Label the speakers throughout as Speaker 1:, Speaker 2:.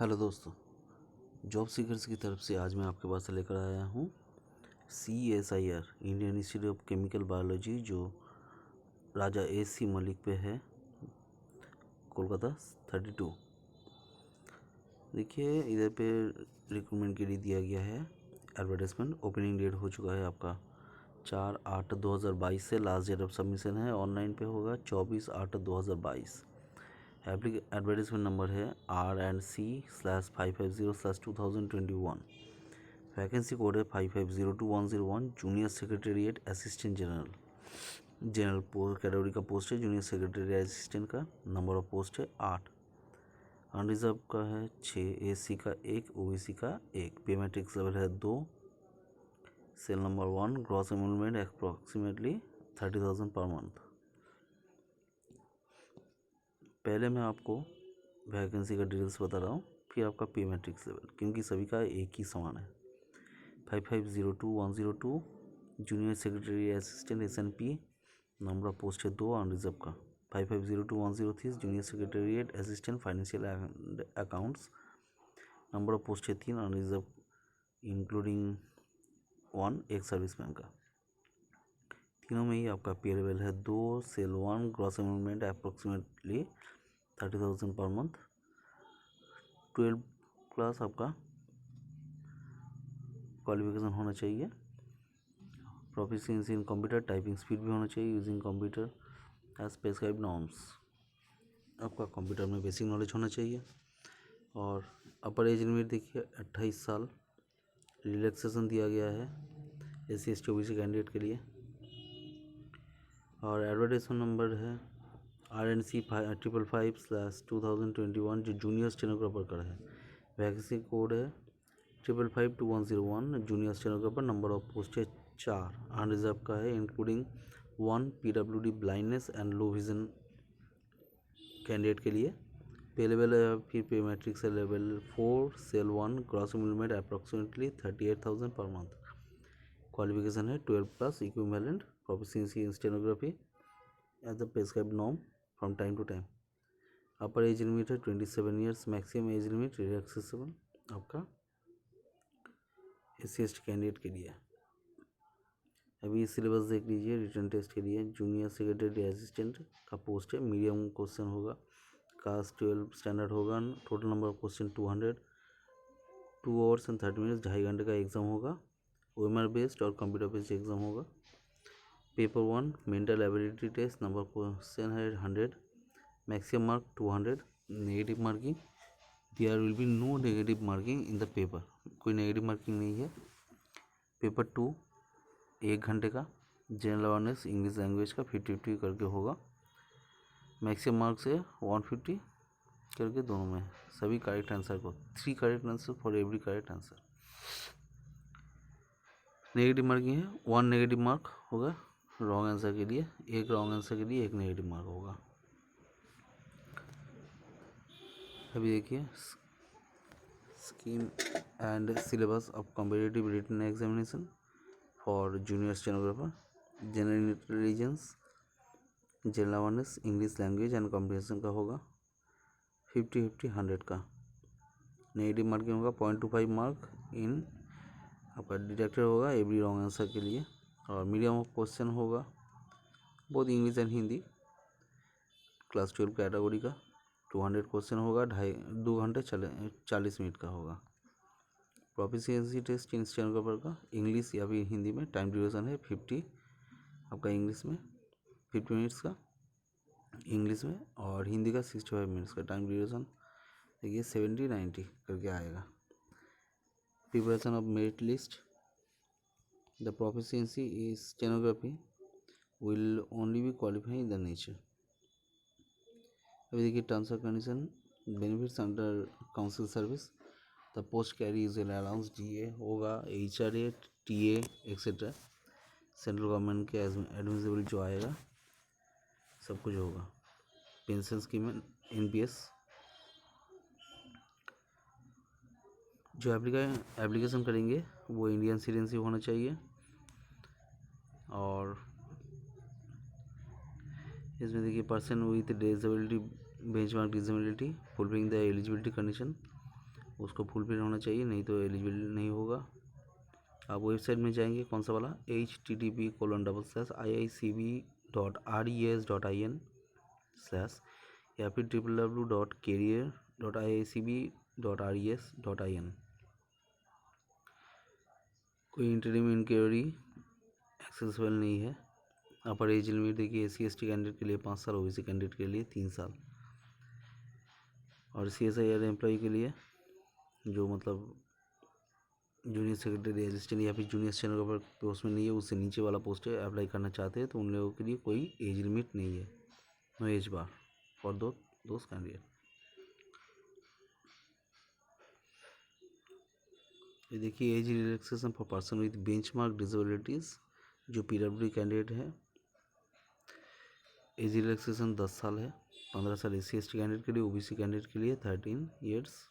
Speaker 1: Hello दोस्तों, job seekers की तरफ से आज मैं आपके पास लेकर आया हूँ CSIR Indian institute of chemical biology, जो राजा AC मलिक पे है, कोलकाता 32। देखिए इधर पे रिक्रूटमेंट के लिए दिया गया है एडवर्टाइजमेंट। ओपनिंग डेट हो चुका है आपका 4/8/2022 से। लास्ट डेट ऑफ सबमिशन है ऑनलाइन पे होगा 24/8/2022। एडवर्टाइजमेंट नंबर है RNC/550/2021। वैकेंसी कोड है 5502-101। Junior secretariat assistant general category का पोस्ट है। जूनियर सेक्रेटेरिएट असिस्टेंट का नंबर ऑफ पोस्ट है 8। अनरिजर्व का है 6, AC का 1, OBC का 1। पे मैट्रिक्स लेवल है 2। Cell number 1, gross enrolment approximately 30,000 per month. पहले मैं आपको वैकेंसी का डिटेल्स बता रहा हूँ, फिर आपका पे मैट्रिक्स लेवल, क्योंकि सभी का एक ही समान है। 5502-102 junior secretary assistant SNP, number of post है 2। अनरिजर्व का 5502-103 junior secretariat assistant financial accounts, number of post है 3। अनरिजर्व इंक्लूडिंग 1 एक सर्विसमैन का। तीनों में ही आपका पे लेवल है 2। Cell 1, gross enrolment approximately 30,000 per month. 12 class आपका क्वालिफिकेशन होना चाहिए। Proficiency in computer, typing speed भी होना चाहिए using computer as prescribe norms. आपका कंप्यूटर में बेसिक नॉलेज होना चाहिए। और अपर एज लिमिट देखिए 28 साल। रिलैक्सेशन दिया गया है SC ST OBC कैंडिडेट के लिए। और एडवर्टाइजमेंट नंबर है RNC/555/2021 जो जूनियर स्टेनोग्राफर का है। वैकेंसी कोड है 5552-101। Junior stenographer, number of post है 4। अनरिजर्व का है including 1 PWD blindness and low vision candidate के लिए। पे लेवल है फिर पे मैट्रिक्स है level 4। Cell 1, gross enrolment approximately 38,000 per month. Qualification है 12 plus equivalent proficiency in stenography as the prescribed norm from time to time. Upper age limit है 27 years. Maximum age limit relaxable आपका SC ST candidate के लिए। अभी syllabus देख लीजिए। Written test के लिए जूनियर सेक्रेटरी असिस्टेंट का पोस्ट है। मीडियम क्वेश्चन होगा। कास्ट 12 स्टैंडर्ड होगा। Total number of question 200। 2 hours and 30 minutes, 2.5 घंटे का एग्जाम होगा। OMR बेस्ड और कंप्यूटर बेस्ड एग्जाम होगा। Paper 1 mental ability test, number question है 100। Maximum mark 200। Negative marking, there will be no negative marking in the paper. कोई negative marking नहीं है। Paper 2 1 घंटे का। जनरल अवेयरनेस इंग्लिश लैंग्वेज का 50-50 करके होगा। मैक्सिमम मार्क्स है 150 करके दोनों में। सभी करेक्ट आंसर को 3 correct answer for every correct answer. Negative marking है 1 नेगेटिव मार्क होगा रॉन्ग आंसर के लिए। 1 रॉन्ग आंसर के लिए 1 नेगेटिव मार्क होगा। अभी देखिए scheme and syllabus of competitive written examination for junior stenographer. General intelligence, general awareness, English language and comprehension का होगा 50-50 100 का। नेगेटिव मार्किंग होगा 0.25 मार्क इन आपका डिडक्टेड होगा एवरी रॉन्ग आंसर के लिए। और मीडियम ऑफ क्वेश्चन होगा both English and Hindi. Class 12 category का 200 क्वेश्चन होगा। 2 घंटे 40 मिनट का होगा। प्रोफिशिएंसी टेस्ट इन स्टेनोग्राफर का इंग्लिश या फिर हिंदी में। टाइम ड्यूरेशन है 50 आपका इंग्लिश में, 50 मिनट्स का इंग्लिश में, और हिंदी का 65 मिनट्स का। टाइम ड्यूरेशन देखिए 70-90 करके आएगा। Preparation of merit list. The proficiency is stenography will only be qualify the nature. अभी देखिए terms and condition. Benefits under council service. The post carry usual allowance DA होगा, HRA, TA etcetera. Central government के admissible जो आएगा सब कुछ होगा। Pension scheme है NPS। जो एप्लीकेशन करेंगे वो इंडियन सिटीजनशिप होना चाहिए। और इसमें देखिए person with disability, benchmark disability, fulfilling the eligibility condition, उसको फुल प्रिंट होना चाहिए, नहीं तो एलिजिबल नहीं होगा। आप वेबसाइट में जाएंगे, कौन सा वाला, http://iicb.res.in/ या फिर www.career.iicb.res.in। कोई इंटरिम इंक्वायरी एक्सेसिबल नहीं है। अपर एज लिमिट देखिए, SC/ST कैंडिडेट के लिए 5 साल, OBC कैंडिडेट के लिए 3 साल, और CSIR एम्प्लॉय के लिए जो मतलब जूनियर सेक्रेटरी असिस्टेंट या फिर जूनियर स्टेनोग्राफर पोस्ट में नहीं है, उससे नीचे वाला पोस्ट है, अप्लाई करना चाहते हैं तो उन लोगों के लिए कोई एज लिमिट नहीं है, no age bar for those candidate. ये देखिए, age relaxation for person with benchmark disabilities, जो PWD कैंडिडेट है, एज रिलैक्सेशन 10 साल है। 15 साल SC/ST कैंडिडेट के लिए, OBC कैंडिडेट के लिए 13 years.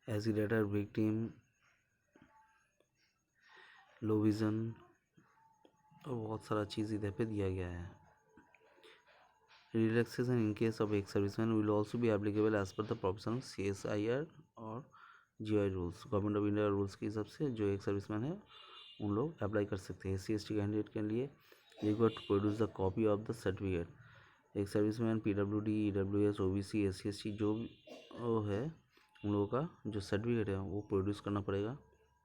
Speaker 1: Age letter victim, low vision और बहुत सारा चीज़ इधर पे दिया गया है। Relaxation in case of ex serviceman will also be applicable as per the professional CSIR और GI rules. Government of India rules के हिसाब से जो एक सर्विसमैन है उन लोग अप्लाई कर सकते हैं। SC/ST कैंडिडेट के लिए required to produce the copy of the certificate. Ex serviceman PWD, EWS, OBC, SC/ST जो वो है उन लोगों का जो सर्टिफिकेट है वो प्रोड्यूस करना पड़ेगा।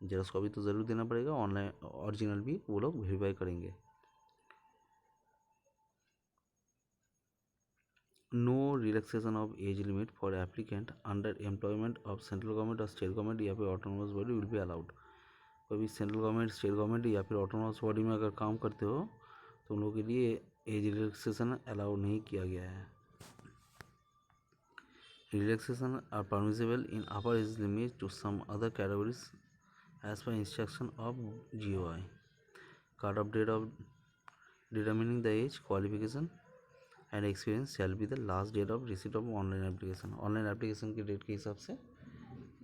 Speaker 1: जेरॉक्स कॉपी तो ज़रूर देना पड़ेगा, ऑनलाइन ओरिजिनल भी वो लोग वेरीफाई करेंगे। No relaxation of age limit for applicant under employment of central government और स्टेट गवर्नमेंट या फिर autonomous body will be allowed. कोई भी सेंट्रल गवर्नमेंट, स्टेट गवर्नमेंट या फिर ऑटोनोमस बॉडी में अगर काम करते हो तो उन लोगों के लिए एज रिलैक्सेशन अलाउ नहीं किया गया है। Relaxation are permissible in upper age limit to some other categories as per instruction of GOI। Card of date of determining the age qualification and experience shall be the last date of receipt of online application. Online application की date के हिसाब से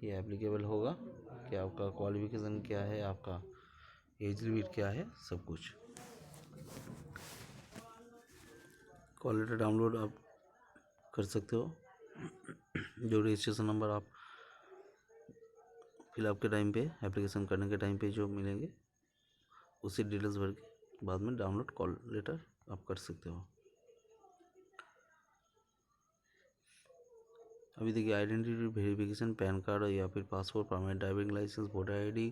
Speaker 1: ये applicable होगा कि आपका qualification क्या है, आपका एज लिमिट क्या है, सब कुछ। कॉल लेटर डाउनलोड आप कर सकते हो, जो रजिस्ट्रेशन नंबर आप फिलअप के टाइम पे, एप्लीकेशन करने के टाइम पे जो मिलेंगे उसी डिटेल्स भर के बाद में डाउनलोड कॉल लेटर आप कर सकते हो। अभी देखिए, आइडेंटिटी वेरिफिकेशन, पैन कार्ड या फिर passport, permanent driving licence, voter ID,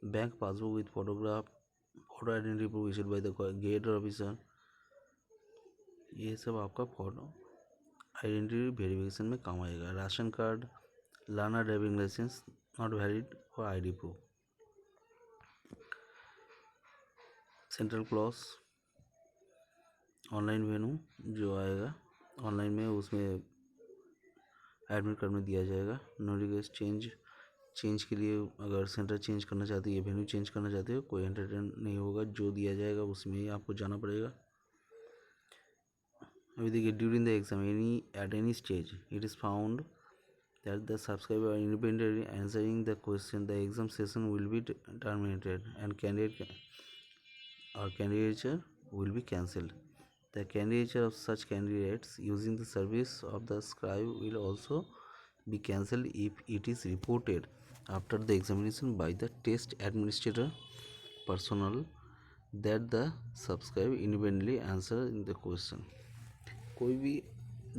Speaker 1: bank passbook with photograph, photo identity proof issued by the gate officer, ये सब आपका फोटो आइडेंटिटी वेरिफिकेशन में काम आएगा। Ration card, learner driving licence not valid for ID proof. Central clause, online venue जो आएगा online में, उसमें एडमिट कार्ड में दिया जाएगा। नो रिक्वेस्ट चेंज के लिए अगर सेंटर चेंज करना चाहते हो या वेन्यू चेंज करना चाहते हो, कोई एंटरटेन नहीं होगा, जो दिया जाएगा उसमें ही आपको जाना पड़ेगा। अभी देखिए, during the exam at any stage it is found that the subscriber are independently answering the question, the exam session will be terminated and candidature will be cancelled. The candidature of such candidates using the service of the scribe will also be cancelled if it is reported after the examination by the test administrator personnel that the subscribe independently answer in the question। कोई भी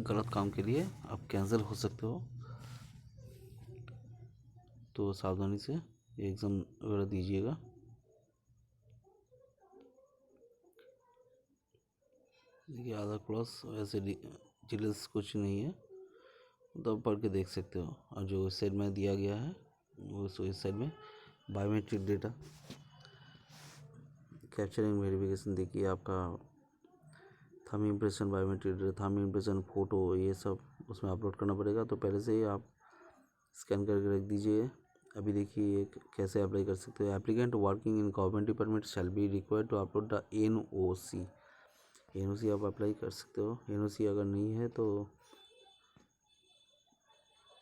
Speaker 1: गलत काम के लिए आप cancel हो सकते हो, तो सावधानी से एग्ज़ाम वगैरह दीजिएगा। देखिए, आधा क्लॉज ऐसे डिटेल्स कुछ नहीं है, तो पढ़ के देख सकते हो। और जो इस साइड में दिया गया है वो इस साइड में बायोमेट्रिक डेटा कैप्चरिंग वेरिफिकेशन, देखिए आपका thumb impression, biometric data, thumb impression, photo, ये सब उसमें अपलोड करना पड़ेगा, तो पहले से ही आप स्कैन करके रख दीजिए। अभी देखिए कैसे अप्लाई कर सकते हो। Applicant working in government department shall be required to upload the NOC आप अप्लाई कर सकते हो। NOC अगर नहीं है तो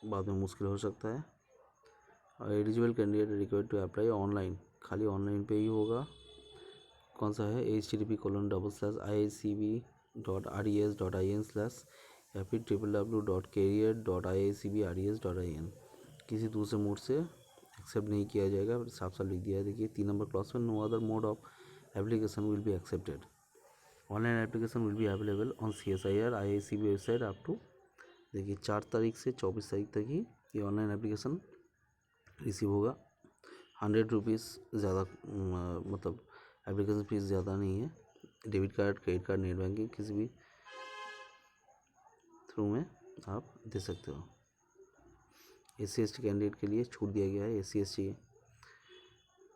Speaker 1: बाद में मुश्किल हो सकता है। और eligible candidate required to apply online, खाली ऑनलाइन पे ही होगा। कौन सा है, http://iicb.res.in/NOC या फिर www.career.iacbrds.in। किसी दूसरे मोड से एक्सेप्ट नहीं किया जाएगा, साफ साफ लिख दिया है। देखिए 3 नंबर क्लॉज में, no other mode of application will be accepted. Online application will be available on CSIR IACB website up to, देखिए 4 तारीख से 24 तारीख तक ही ये ऑनलाइन एप्लीकेशन रिसीव होगा। 100 रुपीज़ ज़्यादा, मतलब एप्लीकेशन फीस ज़्यादा नहीं है। Debit card, credit card, net banking किसी भी थ्रू में आप दे सकते हो। SC/ST कैंडिडेट के लिए छूट दिया गया है। SC/ST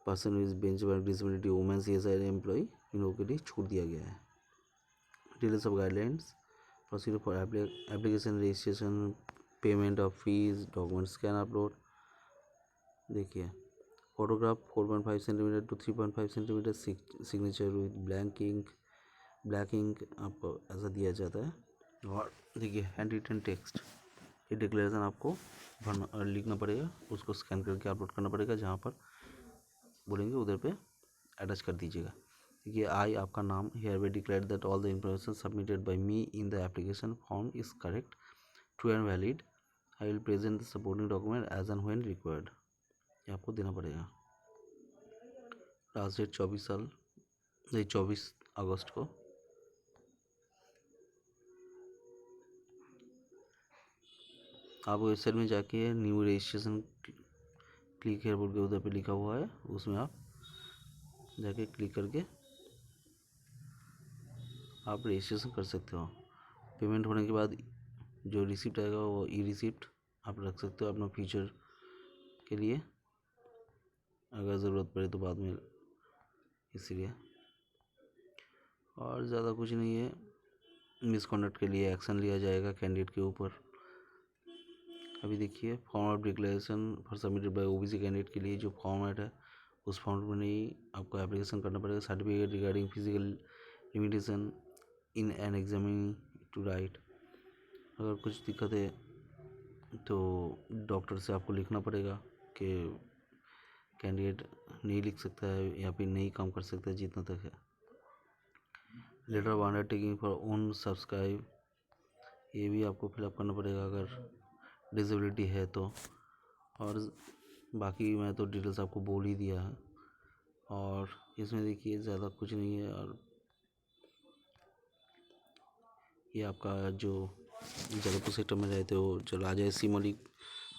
Speaker 1: person with benchmark disability, women, CSIR employee, इन लोगों के लिए छूट दिया गया है। Details of guidelines, procedure for application registration, payment of fees, document scan upload. देखिए photograph 4.5 centimetre to 3.5 centimetre, signature with black ink आपको ऐसा दिया जाता है। और देखिए हैंड रिटन टेक्स्ट, ये डिक्लेरेशन आपको भरना लिखना पड़ेगा, उसको स्कैन करके अपलोड करना पड़ेगा, जहाँ पर बोलेंगे उधर पे अटैच कर दीजिएगा। देखिए आई आपका नाम, here we declare that all the information submitted by me in the application form is correct, true and valid. I will present the supporting document as and when required. ये आपको देना पड़ेगा। Last date 24 अगस्त को। आप website में जाके new registration click here बोल के उधर पे लिखा हुआ है, उसमें आप जाके क्लिक करके आप रजिस्ट्रेशन कर सकते हो। पेमेंट होने के बाद जो रिसिप्ट आएगा वो ई रिसिप्ट आप रख सकते हो अपना फ्यूचर के लिए, अगर ज़रूरत पड़े तो बाद में, इसीलिए। और ज़्यादा कुछ नहीं है। मिसकॉन्डक्ट के लिए एक्शन लिया जाएगा कैंडिडेट के ऊपर। अभी देखिए form of declaration for submitted by OBC candidate के लिए जो फॉर्मेट है, उस फॉर्मेट में नहीं आपको एप्लीकेशन करना पड़ेगा। Certificate regarding physical limitation in an examining to write, अगर कुछ दिक्कत है तो डॉक्टर से आपको लिखना पड़ेगा कि कैंडिडेट नहीं लिख सकता है या फिर नहीं काम कर सकता है जितना तक है। Letter of undertaking for own subscribe, ये भी आपको फिलअप करना पड़ेगा अगर डिसेबिलिटी है तो। और बाकी मैं तो डिटेल्स आपको बोल ही दिया है। और इसमें देखिए ज़्यादा कुछ नहीं है। और ये आपका जो जगतपुर सेक्टर में रहते हो, जो राजा एस.सी. मलिक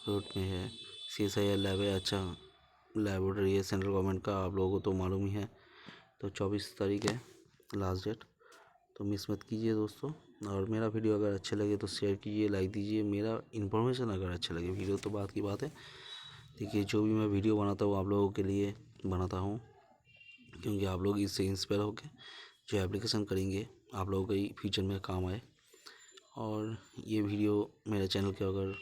Speaker 1: रोड में है, CSIR लैब है, अच्छा लेबोरेटरी है सेंट्रल गवर्नमेंट का, आप लोगों को तो मालूम ही है। तो 24 तारीख है लास्ट डेट, तो मिस मत कीजिए दोस्तों। और मेरा वीडियो अगर अच्छा लगे तो शेयर कीजिए, लाइक दीजिए। मेरा इन्फॉर्मेशन अगर अच्छा लगे, वीडियो तो बात की बात है। देखिए जो भी मैं वीडियो बनाता हूँ आप लोगों के लिए बनाता हूँ, क्योंकि आप लोग इससे इंस्पायर होकर जो एप्लीकेशन करेंगे आप लोगों के फ्यूचर में काम आए। और ये वीडियो मेरे चैनल के अगर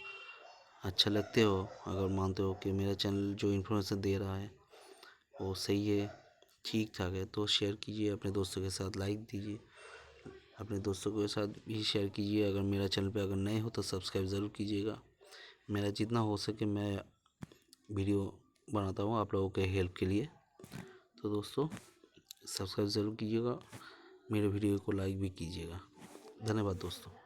Speaker 1: अच्छा लगते हो, अगर मानते हो कि मेरा चैनल जो इन्फॉर्मेशन दे रहा है वो सही है, ठीक ठाक है, तो शेयर कीजिए अपने दोस्तों के साथ, लाइक दीजिए, अपने दोस्तों के साथ भी शेयर कीजिए। अगर मेरा चैनल पे अगर नए हो तो सब्सक्राइब ज़रूर कीजिएगा। मेरा जितना हो सके मैं वीडियो बनाता हूँ आप लोगों के हेल्प के लिए। तो दोस्तों सब्सक्राइब ज़रूर कीजिएगा, मेरे वीडियो को लाइक भी कीजिएगा। धन्यवाद दोस्तों।